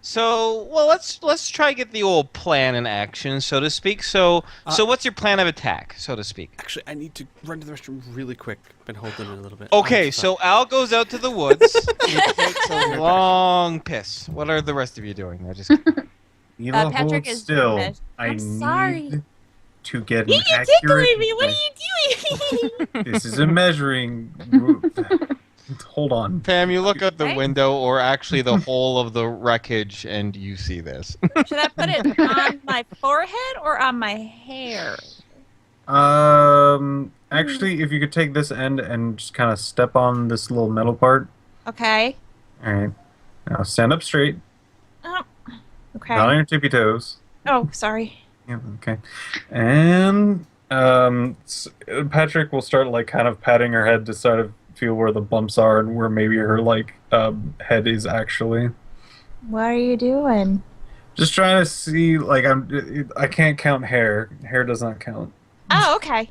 So, well, let's try to get the old plan in action, so to speak. So what's your plan of attack, so to speak? Actually, I need to run to the restroom really quick. Been holding it a little bit. Okay, so Al goes out to the woods. He takes a long piss. What are the rest of you doing? I just Mila, Patrick hold is still. I I'm sorry. need to get You an accurate. tickling me. What are you doing? This is a measuring. Hold on. Pam, you look out the Okay. window, or actually the whole of the wreckage, and you see this. Should I put it on my forehead or on my hair? Actually, if you could take this end and just kind of step on this little metal part. Okay. All right. Now stand up straight, Oh, okay. not on your tippy toes. Oh, sorry. Yeah, okay. And Patrick will start like kind of patting her head to sort of feel where the bumps are and where maybe her like head is actually. What are you doing? Just trying to see like I can't count hair. Hair does not count. Oh, okay.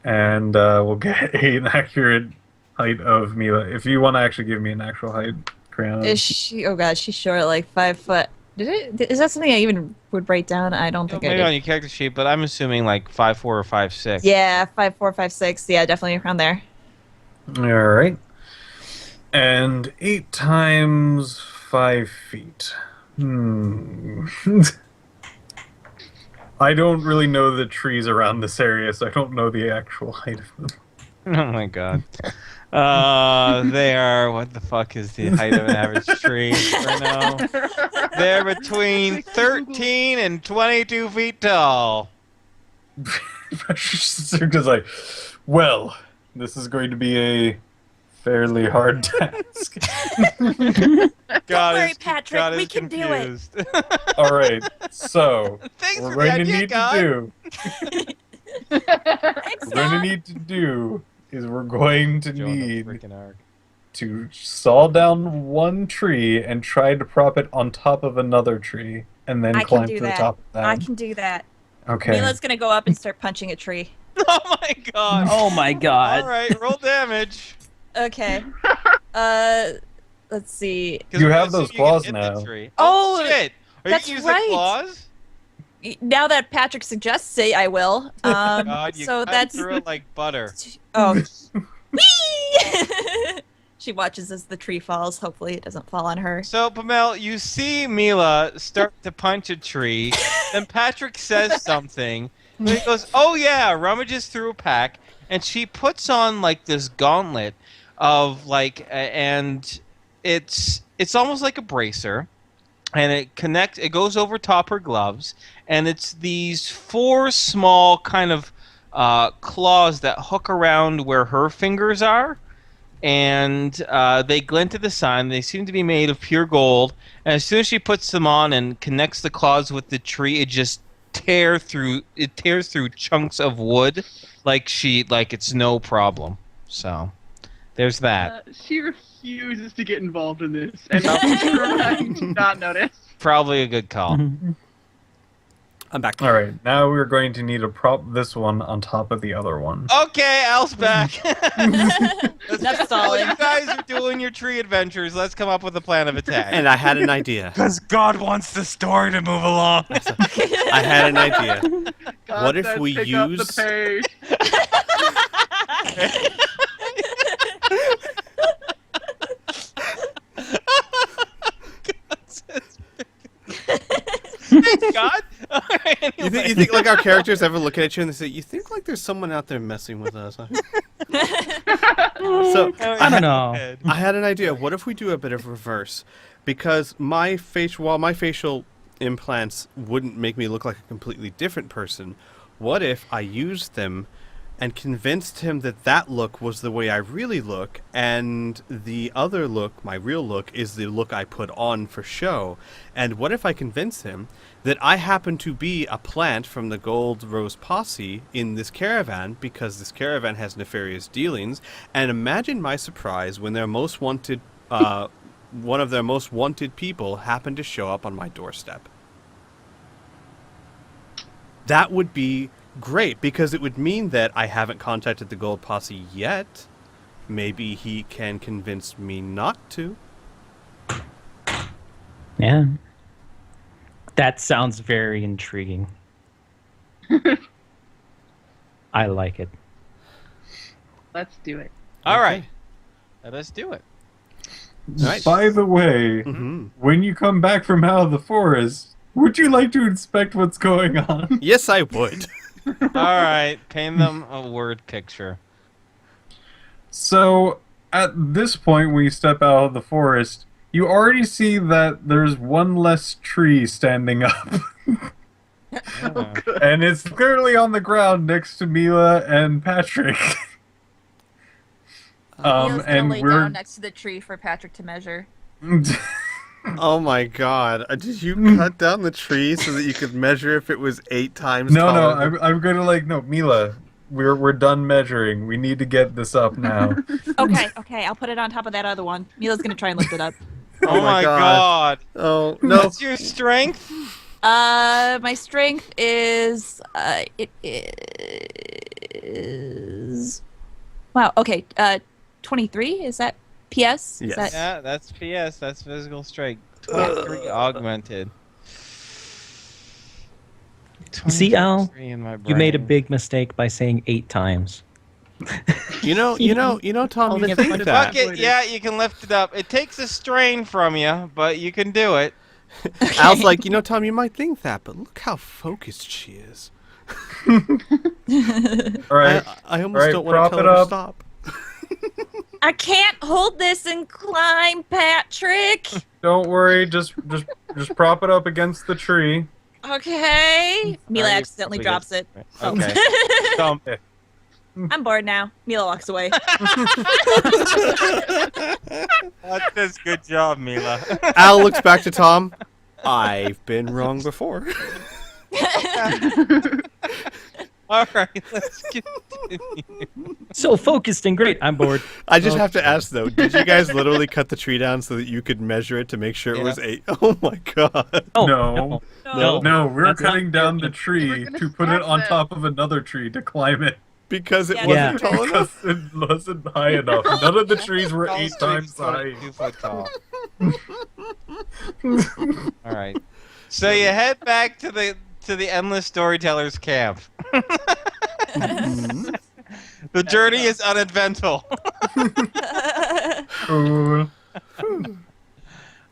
And we'll get an accurate height of Mila. If you want to actually give me an actual height, Kriana. Is she? Oh God, she's short, like 5 foot. Is that something I even would write down? I don't think I Maybe did. on your character sheet, but I'm assuming like 5'4" or 5'6". Yeah, 5'4", 5'6". Yeah, definitely around there. All right. And 8 times 5 feet. I don't really know the trees around this area, so I don't know the actual height of them. Oh my god. They are, what the fuck is the height of an average tree right now? They're between 13 and 22 feet tall. Just like, well, this is going to be a fairly hard task. God worry, is, Patrick, God we is can do it. confused. All right, so Thanks what for we're the going to idea, need God. to do, Thanks, we're going to God. need to do is we're going to Join the need freaking arc. to saw down one tree and try to prop it on top of another tree, and then I can climb do to the that. top of that. I can do that. Okay. Mila's gonna go up and start punching a tree. Oh my god. Oh my god. Alright, roll damage. Okay. Let's see. 'Cause You I'm have assuming those you can claws hit the now. tree. Oh, shit. Are that's you gonna use right. the claws? Now that Patrick suggests it, I will. God, you so cut that's through it like butter. oh. Whee! She watches as the tree falls. Hopefully, it doesn't fall on her. So, Pamela, you see Mila start to punch a tree, then Patrick says something, and he goes, oh yeah, rummages through a pack, and she puts on, like, this gauntlet of, like, and it's almost like a bracer, and it goes over top her gloves, and it's these 4 small kind of claws that hook around where her fingers are, and they glint at the sun. They seem to be made of pure gold. And as soon as she puts them on and connects the claws with the tree, it just tears through chunks of wood like it's no problem. So there's that. She refuses to get involved in this, and I did not notice. Probably a good call. I'm back. All right, now we're going to need to prop this one on top of the other one. Okay, Al's back. Enough While stalling. you guys are doing your tree adventures, let's come up with a plan of attack. And I had an idea. Because God wants the story to move along. I had an idea. God What if says we pick up use- the page. Thanks, God. All right, anyway. You think like our characters ever look at you and they say, "You think like there's someone out there messing with us?" Huh? So I don't know. I had an idea. What if we do a bit of reverse? Because while my facial implants wouldn't make me look like a completely different person, what if I used them and convinced him that that look was the way I really look, and the other look, my real look, is the look I put on for show? And what if I convince him that I happen to be a plant from the Gold Rose Posse in this caravan, because this caravan has nefarious dealings, and imagine my surprise when their most wanted, one of their most wanted people happened to show up on my doorstep. That would be great, because it would mean that I haven't contacted the Gold Posse yet. Maybe he can convince me not to. man. That sounds very intriguing. I like it. Let's do it. All right, Okay. let us do it. Nice. By the way, Mhm. when you come back from out of the forest, would you like to inspect what's going on? Yes, I would. All right, paint them a word picture. So, at this point, when you step out of the forest, you already see that there's one less tree standing up. Yeah. And it's clearly on the ground next to Mila and Patrick. Neil's gonna and lay we're down next to the tree for Patrick to measure. Oh my god. Did you cut down the tree so that you could measure if it was 8 times no, taller than- I'm gonna no, Mila, we're done measuring. We need to get this up now. Okay, I'll put it on top of that other one. Mila's gonna try and lift it up. Oh my god. Oh, no. What's your strength? My strength is it is wow. Okay, 23. Is that PS? Is Yes. that... Yeah, that's PS. That's physical strength. 23 augmented. See, Al, 23 in my You made a brain. big mistake by saying 8 times. You know, Tom, Holding you it think for the that. Fuck it, yeah, you can lift it up. It takes a strain from you, but you can do it. Al's like, Tom, you might think that, but look how focused she is. All right, I almost Alright, don't want prop to tell it her to up. stop. I can't hold this and climb, Patrick. don't worry. Just prop it up against the tree. Okay. Mila Are you accidentally probably drops good? it. Okay. Oh. So, I'm bored now. Mila walks away. that's this. Good job, Mila. Al looks back to Tom. I've been wrong before. All right, let's continue. So focused and great. I'm bored. I just have to ask though, did you guys literally cut the tree down so that you could measure it to make sure it was Yeah. 8? Oh my god. Oh, No. No. No, we're That's not cutting down the We're tree gonna to put it stack on them. top of another tree to climb it. Because it Yeah. wasn't tall enough. Because it wasn't high enough. None of the trees were All 8 streets times high. 22 foot tall. All right. So you head back to the endless storytellers camp. The journey is uneventful. Cool.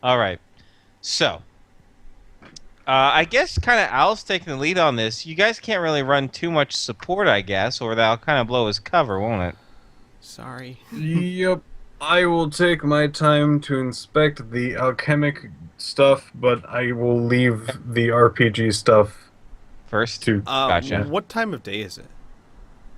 All right. So, I guess kind of Al's taking the lead on this. You guys can't really run too much support, I guess, or that'll kind of blow his cover, won't it? Sorry. Yep. I will take my time to inspect the alchemic stuff, but I will leave the RPG stuff First. to. Gotcha. What time of day is it?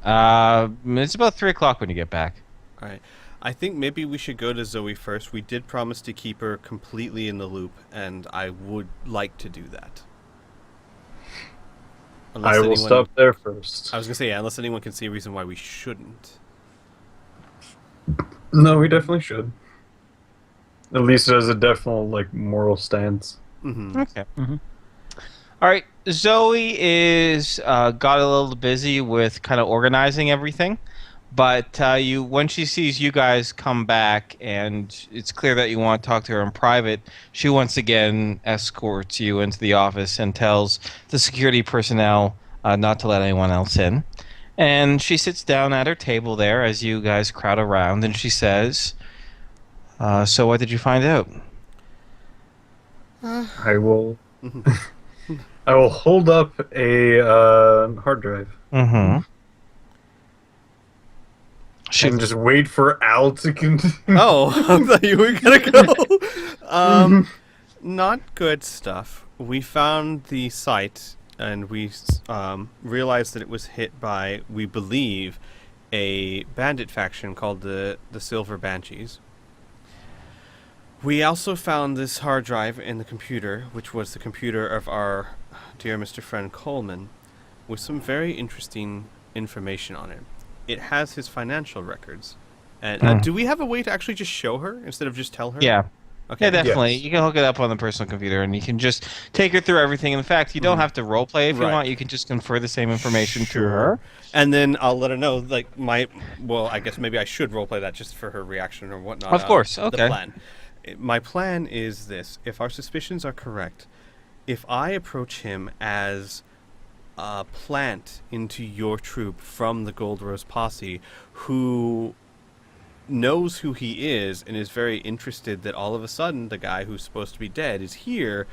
It's about 3 o'clock when you get back. All right. I think maybe we should go to Zoe first. We did promise to keep her completely in the loop, and I would like to do that. Unless I will anyone- stop there first. I was gonna say, yeah, unless anyone can see a reason why we shouldn't. No, we definitely should. At least as a definite moral stance. Mm-hmm. Okay. Mhm. All right. Zoe is got a little busy with kind of organizing everything, but when she sees you guys come back and it's clear that you want to talk to her in private, she once again escorts you into the office and tells the security personnel not to let anyone else in. And she sits down at her table there as you guys crowd around, and she says, "So what did you find out?" I will. Mhm. I will hold up a hard drive Mm-hmm. and just wait for Al to continue. Oh, I thought you were gonna go. Not good stuff. We found the site, and we realized that it was hit by, we believe, a bandit faction called the Silver Banshees. We also found this hard drive in the computer, which was the computer of our dear Mr. friend Coleman, with some very interesting information on it. It has his financial records. And do we have a way to actually just show her instead of just tell her? Yeah. Okay. Yeah, definitely. Yes. You can hook it up on the personal computer, and you can just take her through everything. In fact, you don't have to role play if you Right. want. You can just confer the same information to Sure. her. And then I'll let her know, I guess maybe I should roleplay that just for her reaction or whatnot. Of course, The okay. plan my plan is this: if our suspicions are correct, if I approach him as a plant into your troop from the Gold Rose Posse, who knows who he is and is very interested that all of a sudden the guy who's supposed to be dead is here,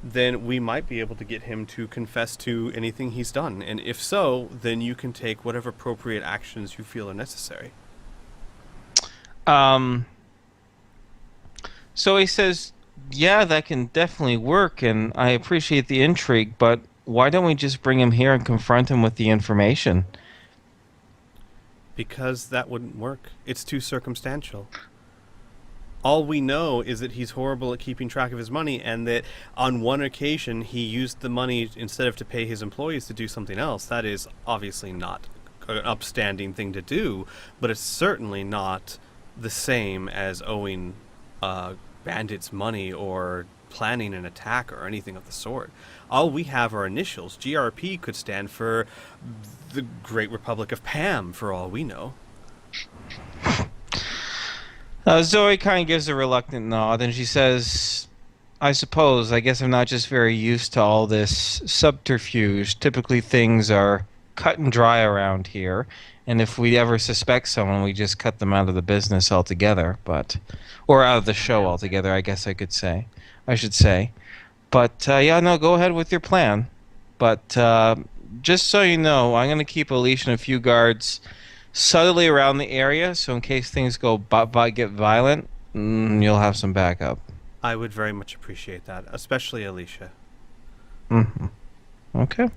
then we might be able to get him to confess to anything he's done. And if so, then you can take whatever appropriate actions you feel are necessary. So he says, yeah, that can definitely work, and I appreciate the intrigue, but why don't we just bring him here and confront him with the information? Because that wouldn't work. It's too circumstantial. All we know is that he's horrible at keeping track of his money, and that on one occasion he used the money instead of to pay his employees to do something else. That is obviously not an upstanding thing to do, but it's certainly not the same as owing bandits money or planning an attack or anything of the sort. All we have are initials. GRP could stand for the Great Republic of Pam, for all we know. Zoe kind of gives a reluctant nod, and she says, I guess I'm not just very used to all this subterfuge. Typically things are cut and dry around here, and if we ever suspect someone, we just cut them out of the business altogether, or out of the show altogether, I guess I should say. But, yeah, no, go ahead with your plan. But, just so you know, I'm going to keep Alicia and a few guards subtly around the area, so in case things get violent, you'll have some backup. I would very much appreciate that, especially Alicia. Mm-hmm. Okay.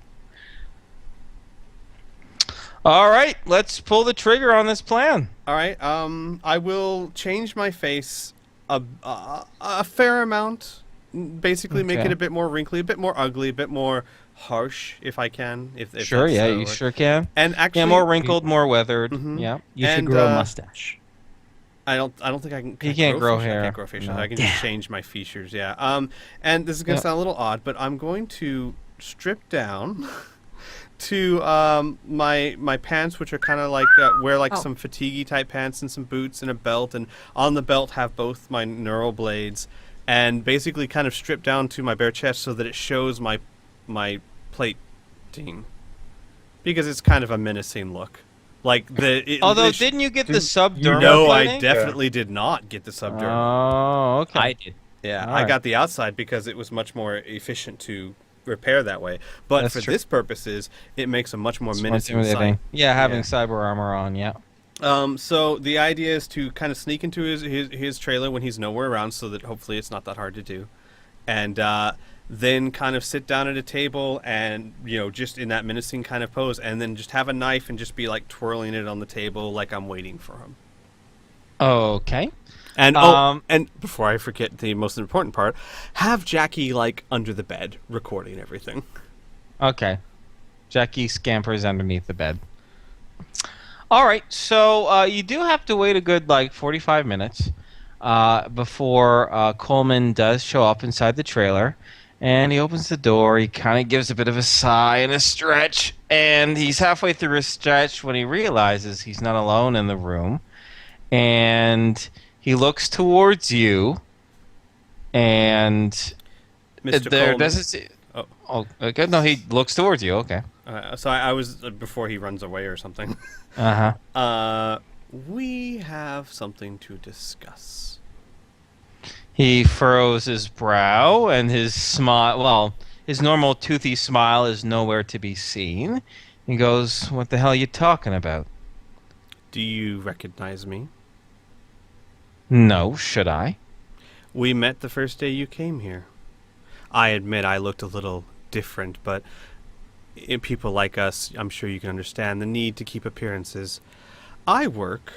All right, let's pull the trigger on this plan. All right, I will change my face a fair amount. Basically, make it a bit more wrinkly, a bit more ugly, a bit more harsh, if I can. If Sure, that's, yeah, you sure can. And actually, Yeah, more wrinkled, more weathered. Mhm. Yeah. You should grow a mustache. I don't think I can. You can't grow facial? hair. I can't grow facial. No. I can just change my features. Yeah. And this is gonna sound a little odd, but I'm going to strip down to my pants, which are kind of like wear some fatiguey type pants and some boots and a belt, and on the belt have both my neural blades, and basically kind of strip down to my bare chest so that it shows my plating, because it's kind of a menacing look. Like Although, didn't you get the subdermal? No, I plating? definitely did not get the subdermal. Oh, okay. I did. Yeah, All I right. got the outside because it was much more efficient to repair that way. But That's for true. this purposes, it makes a much more It's menacing intimidating. sight. Yeah, having Yeah. cyber armor on, yeah. So the idea is to kind of sneak into his trailer when he's nowhere around, so that hopefully it's not that hard to do, and then kind of sit down at a table and just in that menacing kind of pose, and then just have a knife and just be like twirling it on the table like I'm waiting for him. Okay. And and before I forget the most important part, have Jackie like under the bed recording everything. Okay. Jackie scampers underneath the bed. All right, so you do have to wait a good 45 minutes before Coleman does show up inside the trailer, and he opens the door. He kind of gives a bit of a sigh and a stretch, and he's halfway through his stretch when he realizes he's not alone in the room, and he looks towards you, and Mr. there Coleman. doesn't. Oh, okay. No, he looks towards you. Okay. So I was before he runs away or something. Uh-huh. We have something to discuss. He furrows his brow, and his smile, well, his normal toothy smile is nowhere to be seen. He goes, "What the hell are you talking about?" Do you recognize me? No, should I? We met the first day you came here. I admit I looked a little different, but in people like us, I'm sure you can understand the need to keep appearances. I work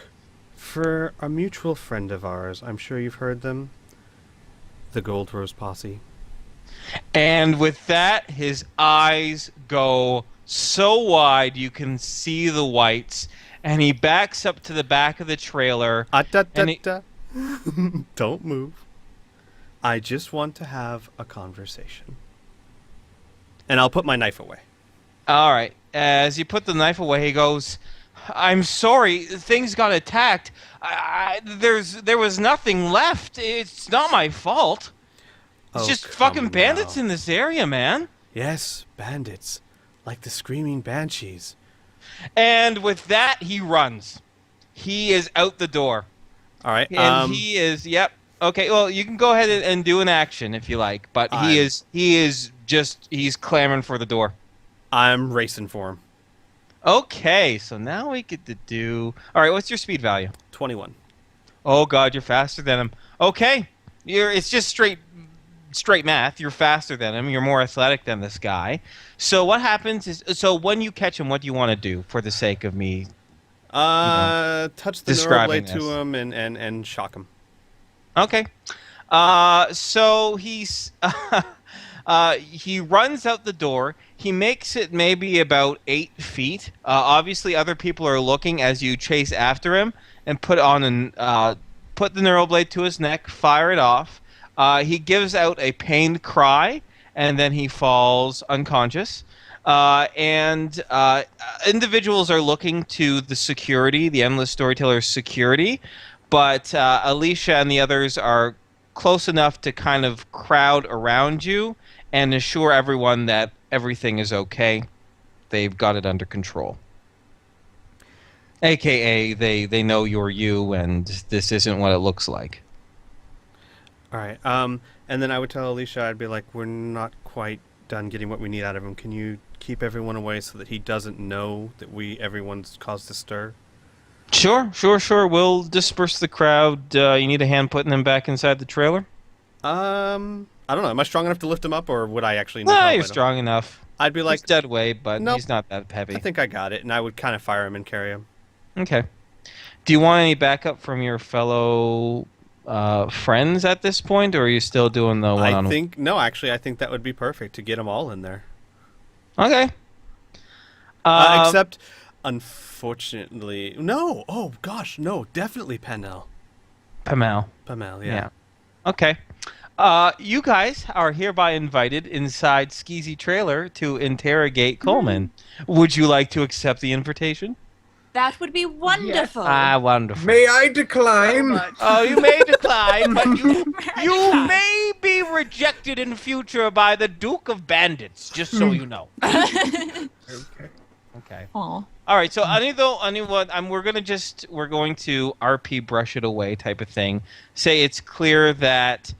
for a mutual friend of ours. I'm sure you've heard them. The Gold Rose Posse. And with that, his eyes go so wide you can see the whites, and he backs up to the back of the trailer. Don't move. I just want to have a conversation. And I'll put my knife away. All right. As you put the knife away, he goes, I'm sorry, things got attacked. There was nothing left. It's not my fault. It's Oh, just come fucking bandits now. in this area, man. Yes, bandits. Like the screaming banshees. And with that, he runs. He is out the door. All right. And he is, yep. Okay, well, you can go ahead and do an action if you like, but he's clamoring for the door. I'm racing for him. Okay, so now we get to do. All right, what's your speed value? 21. Oh God, you're faster than him. Okay, it's just straight math. You're faster than him. You're more athletic than this guy. So what happens is, so when you catch him, what do you want to do for the sake of me? Touch the describing neuroblade to this. him and shock him. Okay. So he's he runs out the door. He makes it maybe about 8 feet. Obviously, other people are looking as you chase after him and put the neuroblade to his neck, fire it off. He gives out a pained cry, and then he falls unconscious. And individuals are looking to the Endless Storyteller's security, but Alicia and the others are close enough to kind of crowd around you and assure everyone that everything is okay. They've got it under control. AKA, they know you're you, and this isn't what it looks like. All right. And then I would tell Alicia, I'd be like, we're not quite done getting what we need out of him. Can you keep everyone away so that he doesn't know that everyone's caused a stir? Sure. We'll disperse the crowd. You need a hand putting them back inside the trailer? I don't know. Am I strong enough to lift him up, or would I actually need Nah, help? you're strong enough. I'd be like, He's dead weight, but Nope. he's not that heavy. I think I got it, and I would kind of fire him and carry him. Okay. Do you want any backup from your fellow friends at this point, or are you still doing the one-on-one? I think that would be perfect to get them all in there. Okay. Except, unfortunately, no. Oh gosh, no. Definitely Pamel. Pamel. Pamel, Yeah. yeah. Okay. You guys are hereby invited inside Skeezy Trailer to interrogate Coleman. Would you like to accept the invitation? That would be wonderful. Wonderful. May I So decline? much. Oh, you may decline, but you may be rejected in future by the Duke of Bandits, just so you know. Okay. Okay. Aw. All right. So we're going to RP brush it away type of thing. Say it's clear that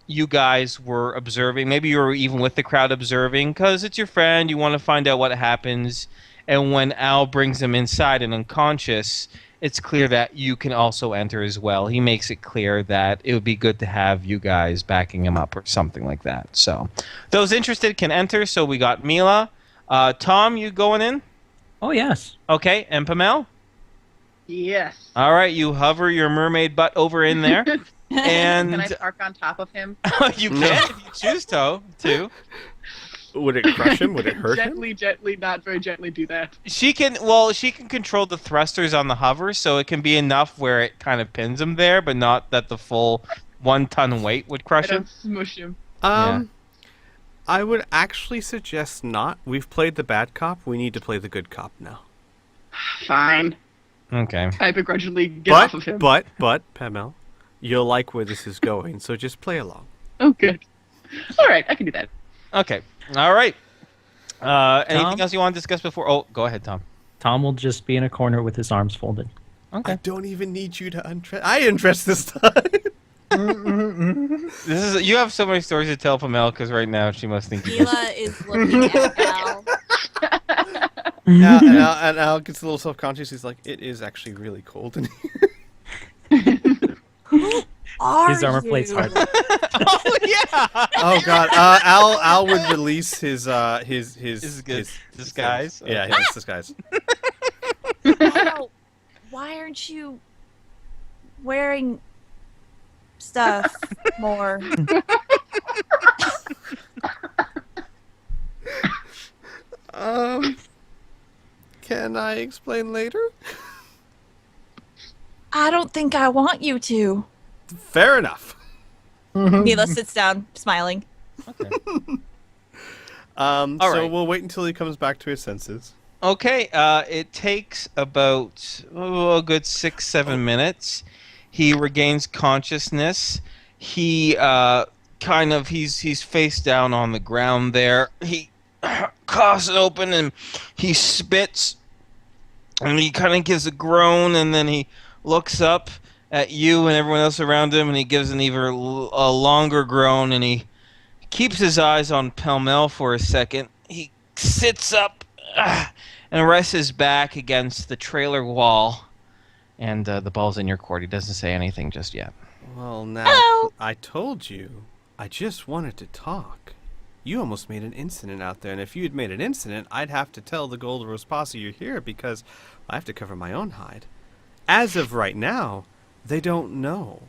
you guys were observing. Maybe you were even with the crowd observing because it's your friend. You want to find out what happens. And when Al brings him inside and unconscious, it's clear that you can also enter as well. He makes it clear that it would be good to have you guys backing him up or something like that. So those interested can enter. So we got Mila. Tom, you going in? Oh, yes. Okay. And Pamel? Yes. All right. You hover your mermaid butt over in there. And Can I park on top of him? you can if you choose to. Would it crush him? Would it hurt him? Gently, not very gently do that. She can control the thrusters on the hover, so it can be enough where it kind of pins him there, but not that the full 1-ton weight would I crush him. don't smush him. Yeah. I would actually suggest not. We've played the bad cop. We need to play the good cop now. Fine. Okay. I begrudgingly get off of him. But, Pamel, you'll like where this is going, so just play along. Oh, good. All right, I can do that. Okay. All right. Anything Tom? else you want to discuss before? Oh, go ahead, Tom. Tom will just be in a corner with his arms folded. Okay. I don't even need you to undress. I undress this time. You have so many stories to tell Pamela because right now she must think you. Mila is looking at Al. and Al gets a little self-conscious. He's like, it is actually really cold in here. His armor plate's hard. Oh yeah. Oh god. Al would release his disguise. Yeah, his disguise. Al, why aren't you wearing stuff more? Can I explain later? I don't think I want you to. Fair enough. Mila sits down, smiling. Okay. So right. we'll wait until he comes back to his senses. Okay, it takes about a good 6-7 minutes. He regains consciousness. He he's face down on the ground there. He coughs it open and he spits and he kind of gives a groan and then he looks up at you and everyone else around him and he gives an even a longer groan and he keeps his eyes on Pell Mell for a second. He sits up and rests his back against the trailer wall. And the ball's in your court. He doesn't say anything just yet. Well, now, Hello. I told you. I just wanted to talk. You almost made an incident out there, and if you had made an incident, I'd have to tell the Gold Rose Posse you're here because I have to cover my own hide. As of right now, they don't know.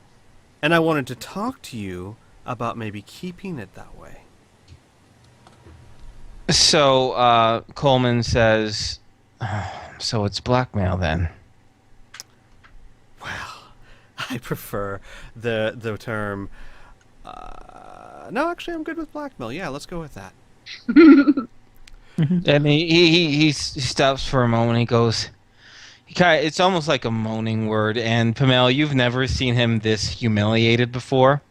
And I wanted to talk to you about maybe keeping it that way. So Coleman says, so it's blackmail then. I prefer the term. No, actually, I'm good with blackmail. Yeah, let's go with that. And he stops for a moment. He goes, it's almost like a moaning word. And Pamela, you've never seen him this humiliated before,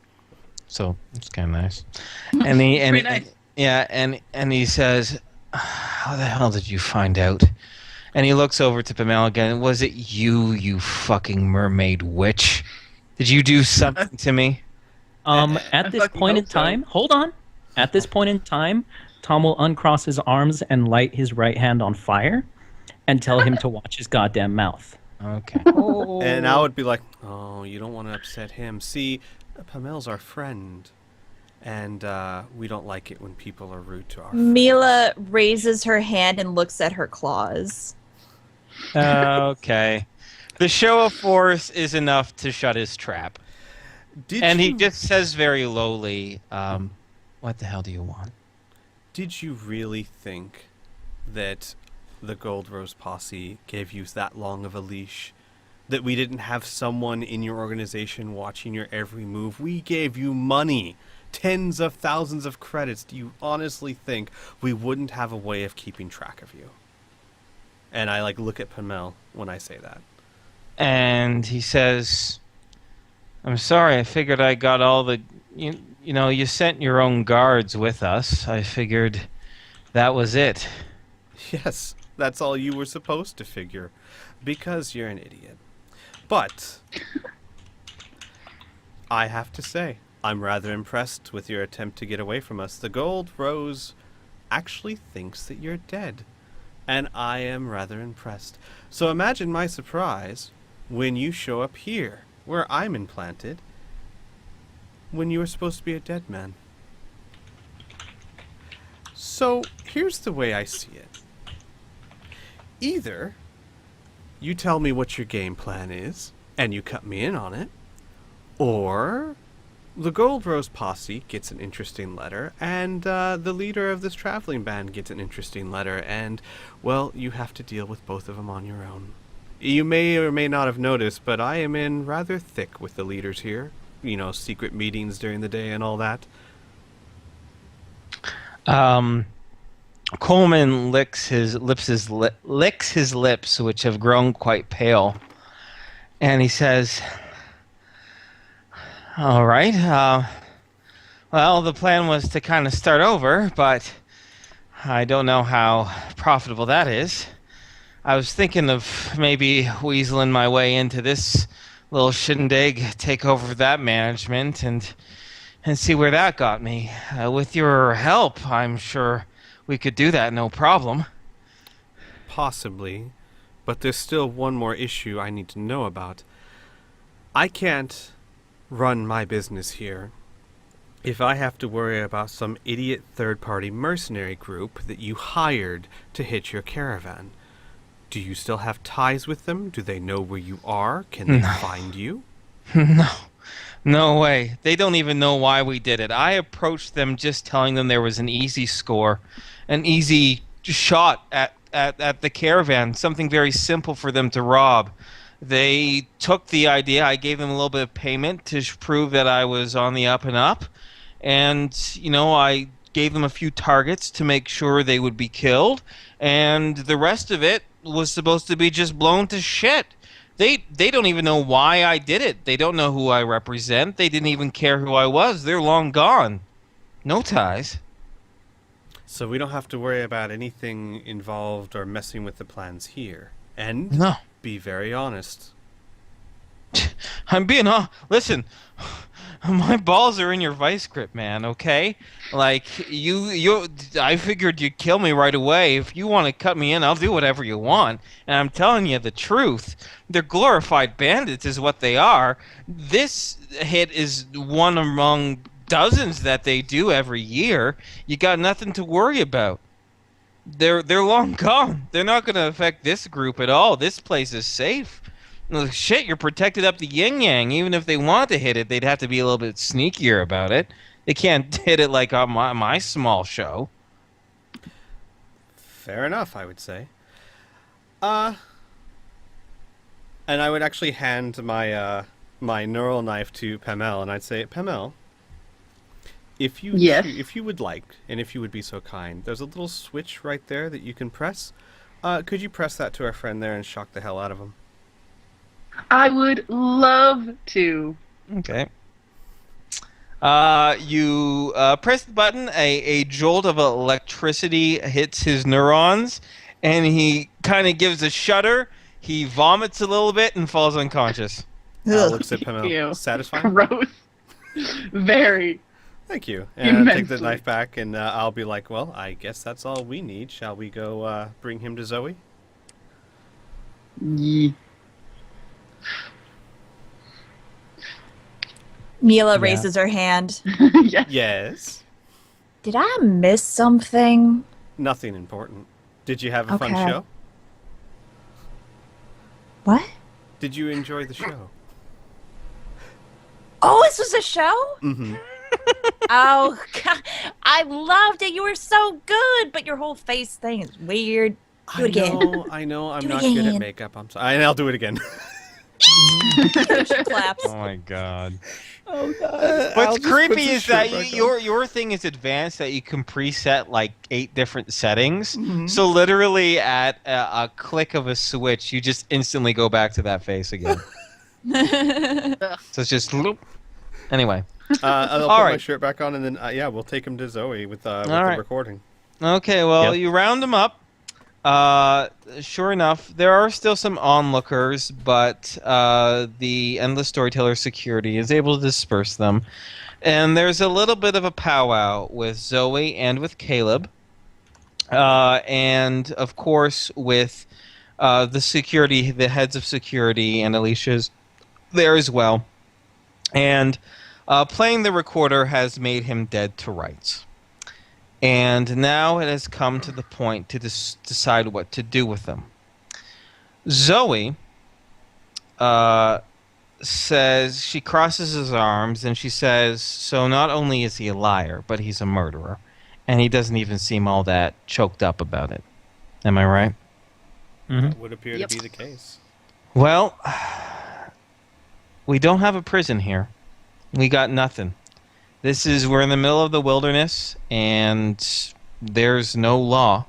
so it's kind of nice. And Pretty nice. yeah, and he says, "How the hell did you find out?" And he looks over to Pamela again. Was it you, you fucking mermaid witch? Did you do something to me? At this fucking point in hope so. time, hold on. At this point in time, Tom will uncross his arms and light his right hand on fire and tell him to watch his goddamn mouth. Okay. And I would be like, oh, you don't want to upset him. See, Pamel's our friend. And we don't like it when people are rude to our friends. Mila raises her hand and looks at her claws. Okay. The show of force is enough to shut his trap. He just says very lowly, what the hell do you want? Did you really think that the Gold Rose Posse gave you that long of a leash? That we didn't have someone in your organization watching your every move? We gave you money. Tens of thousands of credits. Do you honestly think we wouldn't have a way of keeping track of you? And I look at Pamel when I say that. And he says, I'm sorry, I figured I got all the... You know, you sent your own guards with us. I figured that was it. Yes, that's all you were supposed to figure. Because you're an idiot. But I have to say, I'm rather impressed with your attempt to get away from us. The Gold Rose actually thinks that you're dead. And I am rather impressed. So imagine my surprise when you show up here, where I'm implanted, when you were supposed to be a dead man. So here's the way I see it. Either you tell me what your game plan is, and you cut me in on it, or the Gold Rose Posse gets an interesting letter, and the leader of this traveling band gets an interesting letter, and, well, you have to deal with both of them on your own. You may or may not have noticed, but I am in rather thick with the leaders here. You know, secret meetings during the day and all that. Coleman licks his lips, which have grown quite pale. And he says, all right, well, the plan was to kind of start over, but I don't know how profitable that is. I was thinking of maybe weaseling my way into this little shindig, take over that management, and see where that got me. With your help, I'm sure we could do that, no problem. Possibly, but there's still one more issue I need to know about. I can't run my business here if I have to worry about some idiot third-party mercenary group that you hired to hit your caravan. Do you still have ties with them? Do they know where you are? Can they find you? No way. They don't even know why we did it. I approached them just telling them there was an easy score, an easy shot at the caravan, something very simple for them to rob. They took the idea. I gave them a little bit of payment to prove that I was on the up and up. And, you know, I gave them a few targets to make sure they would be killed, and the rest of it was supposed to be just blown to shit. They don't even know why I did it. They don't know who I represent. They didn't even care who I was. They're long gone. No ties. So we don't have to worry about anything involved or messing with the plans here. And No. be very honest. I'm being listen, my balls are in your vice grip, man, okay? Like I figured you'd kill me right away. If you want to cut me in, I'll do whatever you want. And I'm telling you the truth. They're glorified bandits is what they are. This hit is one among dozens that they do every year. You got nothing to worry about. They're long gone. They're not going to affect this group at all. This place is safe. Shit, you're protected up the yin yang. Even if they want to hit it, they'd have to be a little bit sneakier about it. They can't hit it like on my small show. Fair enough, I would say. And I would actually hand my my neural knife to Pamel, and I'd say, Pamel, if you Yes. if you would like, and if you would be so kind, there's a little switch right there that you can press. Could you press that to our friend there and shock the hell out of him? I would love to. Okay. You press the button. A jolt of electricity hits his neurons, and he kind of gives a shudder. He vomits a little bit and falls unconscious. Looks at Pamel. Ew. Satisfied? Gross. Very. Thank you. And I'll take the Immensely. knife back, and I'll be like, well, I guess that's all we need. Shall we go bring him to Zoe? Ye- Mila Yeah. raises her hand. yes. Yes. Did I miss something? Nothing important. Did you have a fun Okay. show? What? Did you enjoy the show? Oh, this was a show? Mm-hmm. Oh, God. I loved it. You were so good, but your whole face thing is weird. Do it again. I know. I'm Do it not good at again. makeup. I'm sorry. And I'll do it again. She claps. Oh my god. Oh, God. What's creepy is that your thing is advanced, that you can preset like 8 different settings. So literally at a click of a switch, you just instantly go back to that face again. So it's just loop. Anyway. I'll All put my right. shirt back on, and then yeah, we'll take him to Zoe with the right. recording. Okay, well, Yep. you round them up. Sure enough, there are still some onlookers, but the Endless Storyteller security is able to disperse them. And there's a little bit of a powwow with Zoe and with Caleb. And, of course, with the security, the heads of security, and Alicia's there as well. And playing the recorder has made him dead to rights. And now it has come to the point to decide what to do with them. Zoe says, she crosses his arms and she says, so not only is he a liar, but he's a murderer. And he doesn't even seem all that choked up about it. Am I right? That would appear Yep. to be the case. Well, we don't have a prison here. We got nothing. We're in the middle of the wilderness, and there's no law.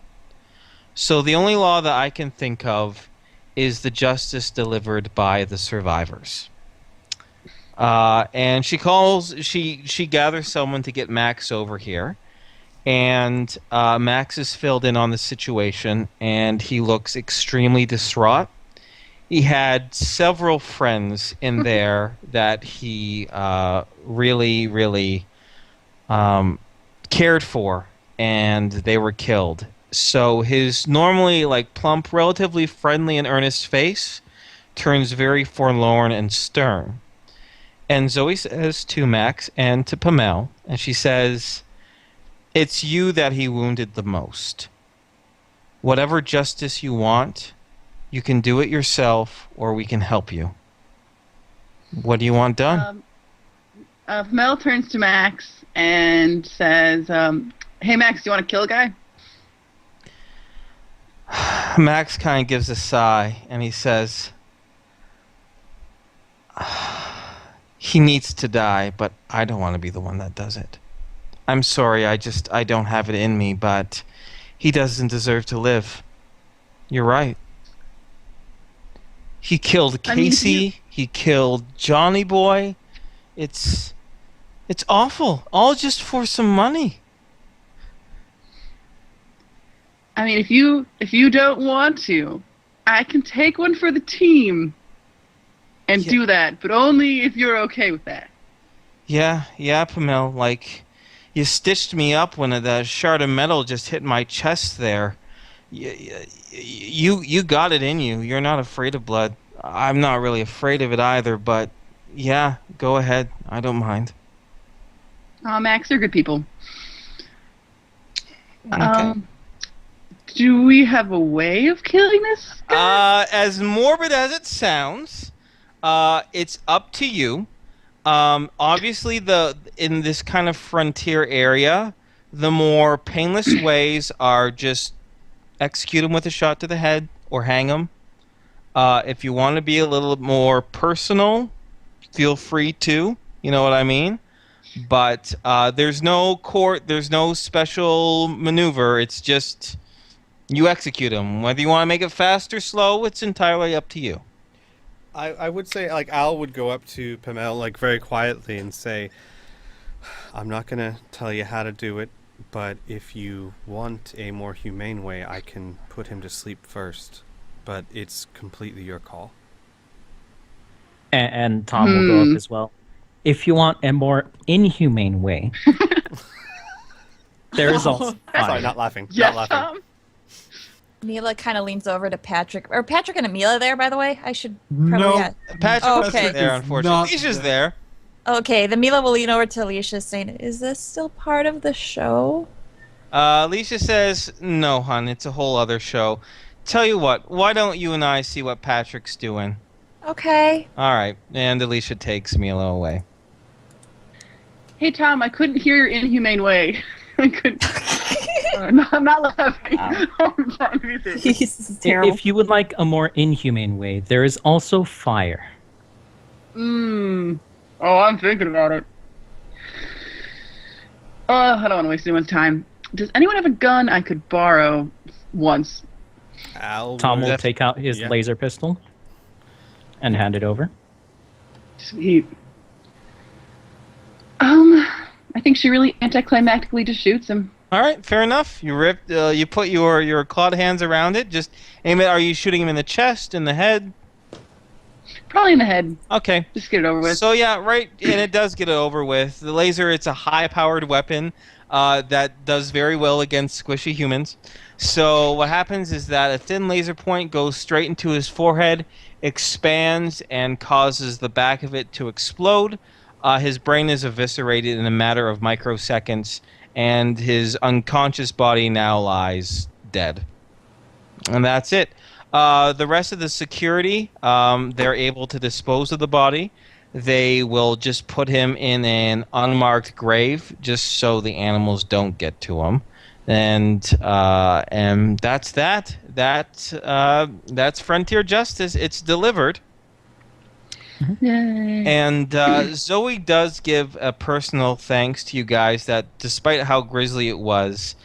So the only law that I can think of is the justice delivered by the survivors. And she gathers someone to get Max over here. And Max is filled in on the situation, and he looks extremely distraught. He had several friends in there that he really, really cared for, and they were killed. So his normally like plump, relatively friendly and earnest face turns very forlorn and stern. And Zoe says to Max and to Pamel, and she says, it's you that he wounded the most. Whatever justice you want, you can do it yourself, or we can help you. What do you want done? Mel turns to Max and says, hey, Max, do you want to kill a guy? Max kind of gives a sigh, and he says, he needs to die, but I don't want to be the one that does it. I'm sorry, I don't have it in me, but he doesn't deserve to live. You're right. He killed I mean, Casey. He killed Johnny Boy. It's awful. All just for some money. I mean, if you don't want to, I can take one for the team and Yeah. do that, but only if you're okay with that. Yeah, Pamel. Like, you stitched me up when the shard of metal just hit my chest there. You got it in you. You're not afraid of blood. I'm not really afraid of it either, but yeah, go ahead. I don't mind. Max, they're good people. Okay. Do we have a way of killing this guy? As morbid as it sounds, it's up to you. Obviously, in this kind of frontier area, the more painless ways are just execute him with a shot to the head or hang him. If you want to be a little more personal, feel free to. You know what I mean? But there's no court, there's no special maneuver. It's just you execute him. Whether you want to make it fast or slow, it's entirely up to you. I would say, like, Al would go up to Pamel, like, very quietly and say, I'm not going to tell you how to do it, but if you want a more humane way, I can put him to sleep first. But it's completely your call. And Tom will go up as well. If you want a more inhumane way, there is also Sorry, fire. not laughing. Yes, not laughing. Tom? Mila kind of leans over to Patrick. Are Patrick and Mila there, by the way? I should probably No. ask. Patrick Okay. wasn't there, Is unfortunately. not He's just there. there. Okay, then Mila will lean over to Alicia saying, is this still part of the show? Alicia says, no, hon, it's a whole other show. Tell you what, why don't you and I see what Patrick's doing? Okay. All right, and Alicia takes Mila away. Hey, Tom, I couldn't hear your inhumane way. I couldn't. No, I'm not laughing. I'm trying to be serious. This is terrible. If you would like a more inhumane way, there is also fire. Oh, I'm thinking about it. I don't want to waste anyone's time. Does anyone have a gun I could borrow once? Al Tom would- will take out his Yeah. laser pistol and hand it over. Sweet. I think she really anticlimactically just shoots him. All right, fair enough. You put your clawed hands around it. Just aim it. Are you shooting him in the chest, in the head? Probably in the head. Okay. Just get it over with. So yeah, right, and it does get it over with. The laser, it's a high-powered weapon that does very well against squishy humans. So what happens is that a thin laser point goes straight into his forehead, expands, and causes the back of it to explode. His brain is eviscerated in a matter of microseconds, and his unconscious body now lies dead. And that's it. The rest of the security, they're able to dispose of the body. They will just put him in an unmarked grave, just so the animals don't get to him. And that's that. That's Frontier Justice. It's delivered. Yay. And Zoe does give a personal thanks to you guys that despite how grisly it was,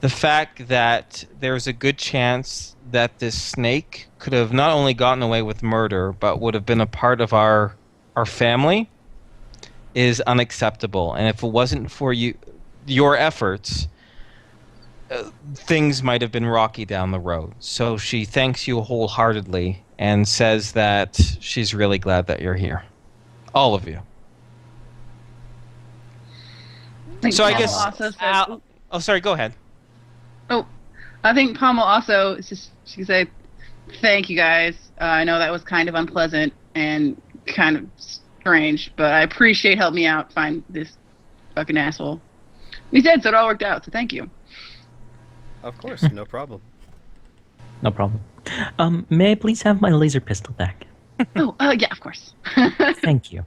the fact that there's a good chance that this snake could have not only gotten away with murder, but would have been a part of our family is unacceptable. And if it wasn't for your efforts, things might have been rocky down the road. So she thanks you wholeheartedly and says that she's really glad that you're here. All of you. think So I Pommel guess also says, Al- oh, sorry, go ahead. I think Pommel also she could say, "Thank you guys. I know that was kind of unpleasant and kind of strange, but I appreciate helping me out find this fucking asshole." He said so. It all worked out. So thank you. Of course, no problem. No problem. May I please have my laser pistol back? Oh, yeah, of course. Thank you.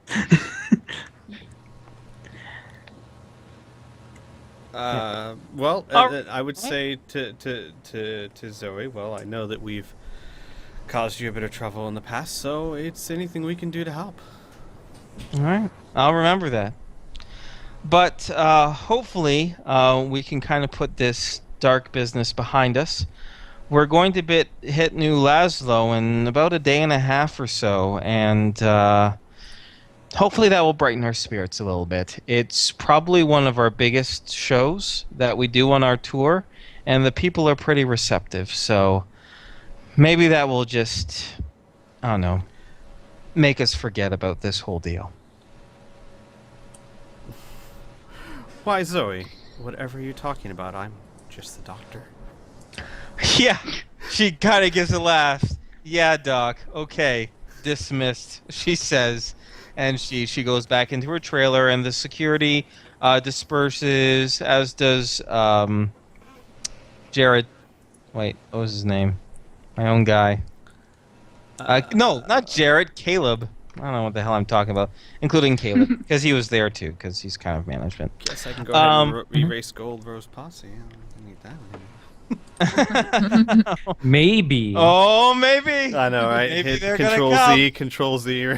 Well, Oh, I would say to Zoe, well, I know that we've caused you a bit of trouble in the past, so it's anything we can do to help. All right, I'll remember that. But hopefully, we can kind of put this dark business behind us. We're going to hit New Laszlo in about a day and a half or so, and hopefully that will brighten our spirits a little bit. It's probably one of our biggest shows that we do on our tour, and the people are pretty receptive. So maybe that will just, I don't know, make us forget about this whole deal. Why, Zoe? Whatever you're talking about, I'm just the doctor. Yeah, she kind of gives a laugh. Yeah, Doc. Okay, dismissed. She says, and she goes back into her trailer, and the security disperses, as does Jared. Wait, what was his name? My own guy. No, not Jared. Caleb. I don't know what the hell I'm talking about, including Caleb, because he was there too, because he's kind of management. Guess I can go ahead and erase Gold Rose Posse. I need that one. Maybe. Oh, maybe. I know, right? Maybe Hit they're Control gonna Z, Control Z.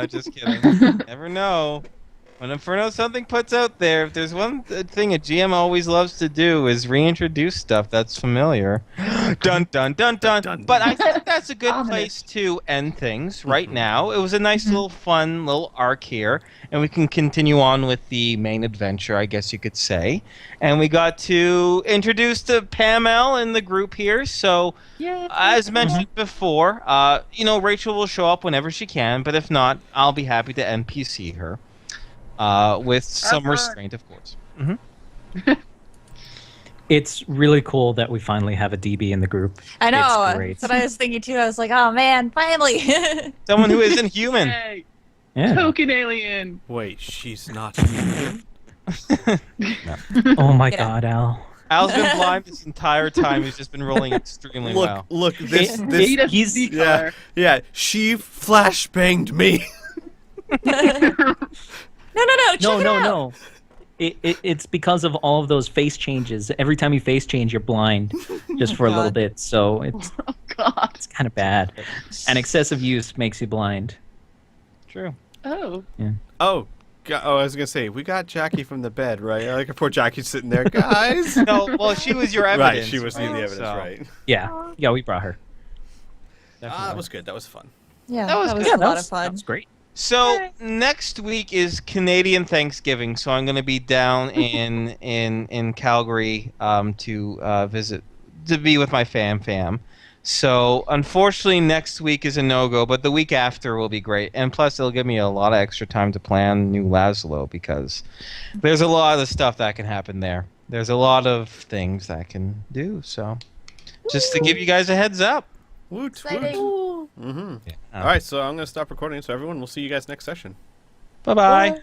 Just kidding. Never know. When Inferno something puts out there, if there's one thing a GM always loves to do is reintroduce stuff that's familiar. Dun dun dun dun. Dun. But I think that's a good Ominous. place to end things right now. It was a nice little fun little arc here, and we can continue on with the main adventure, I guess you could say. And we got to introduce the Pam-L in the group here. So as mentioned before, Rachel will show up whenever she can, but if not, I'll be happy to NPC her. With some restraint, of course. It's really cool that we finally have a DB in the group. I know. It's great. That's what I was thinking too. I was like, oh man, finally. Someone who isn't human. Hey, Yeah. token alien. Wait, she's not. Oh my Get God, Al. Al's been blind this entire time. He's just been rolling extremely well. Look, this. He doesn't he's- see Yeah, color. yeah. She flashbanged me. No. Check it out. No. It's because of all of those face changes. Every time you face change, you're blind, just for a little God. bit. So it's Oh God. kind of bad. And excessive use makes you blind. True. Oh. Oh, I was gonna say we got Jackie from the bed, right? Like poor Jackie's sitting there, guys. No, well, she was your evidence. Right, she was the evidence, So, right? Yeah, we brought her. That was good. That was fun. Yeah, That was that was good. a lot of That fun. was great. So next week is Canadian Thanksgiving, so I'm going to be down in Calgary to visit, to be with my fam. So unfortunately, next week is a no-go, but the week after will be great. And plus, it'll give me a lot of extra time to plan New Laszlo, because there's a lot of stuff that can happen there. There's a lot of things that can do. So just to give you guys a heads up. Woot, Exciting. woot. Mm-hmm. All right, so I'm gonna stop recording. So everyone, we'll see you guys next session. Bye-bye.